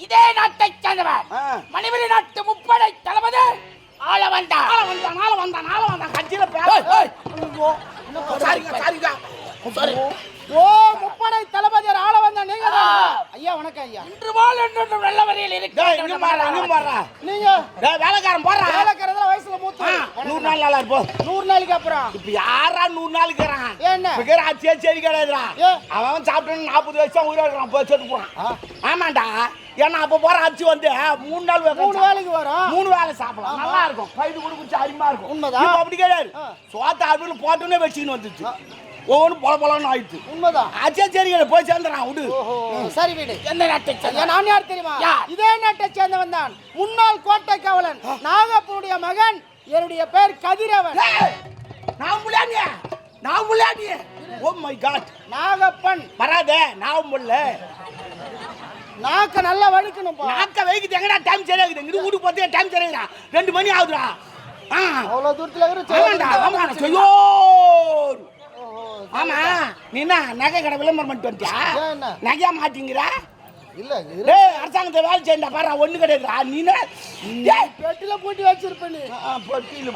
இதே நாட்டை சேர்ந்தவர் மணிவரி நாட்டு முப்படை தளபதி ஆள வந்தான் கட்சியில ஓ முப்படை தளபதி ஆள வந்தா நீங்க ஐயா வணக்கம் ஐயா. இன்று போல் என்று வெள்ளவரியில் நீங்க வேலைக்காரன் போடுறா வேலைக்காரங்க வயசுல மூத்த 100 நாள் நல்லா இருப்போம். 100 நாளைக்கு அப்புறம் இப்ப யாரா 100 நாளுக்கு இருக்கிறான் என்ன சரி கிடையாதுடா. அவன் சாப்பிட்டு 40 வருஷம் உயிரோட இருக்கிறான் போய் செத்து போறான். ஆமாண்டா ஏன்னா அப்ப போற அச்சு வந்து 3 நாள் 3 வேளைக்கு வரும் 3 வேளை சாப்பிடலாம் நல்லா இருக்கும். பயிடு கூட குடிச்சு அருமையா இருக்கும். உண்மைதான். இப்ப அப்படி கிடையாது. சோத்த அருவில போட்டோன்னே வச்சுக்கின்னு வந்துச்சு. ஒவ்வொன்றும் பொல பொலன்னு ஆயிடுச்சு. உண்மைதான். அச்சே சரி போய் சேர்ந்துறான் விடு. சரி வீடு எந்த நாட்டை சேர்ந்த நான் யார் தெரியுமா? இதே நாட்டை சேர்ந்தவன் தான் முன்னாள் கோட்டை காவலன் நாகப்பனுடைய மகன். என்னுடைய பேர் கதிரவன். நான் முள்ளாடிய ஓ மை காட் நாகப்பன் வராதே நான் முள்ள நாக்க நல்லா வடுக்கணும். நாக்க வைக்குது எங்கடா டைம் சரியாகுது. இங்க வீட்டுக்கு போறதே டைம் சரியாகுதா 2 மணி ஆகுதுடா. அவ்வளவு தூரத்துல ஐயோ ஆமா நீ என்ன நகை கடை விளம்பரம் பண்ணிட்டு வந்துட்டியா? நகையா மாட்டீங்கிறா இல்ல அரசாங்கத்தை வேலை செய்யண்டா பாரு ஒண்ணு கிடையாதுடா. நீ பெட்டில பூட்டி வச்சிருப்ப நீ பெட்டியில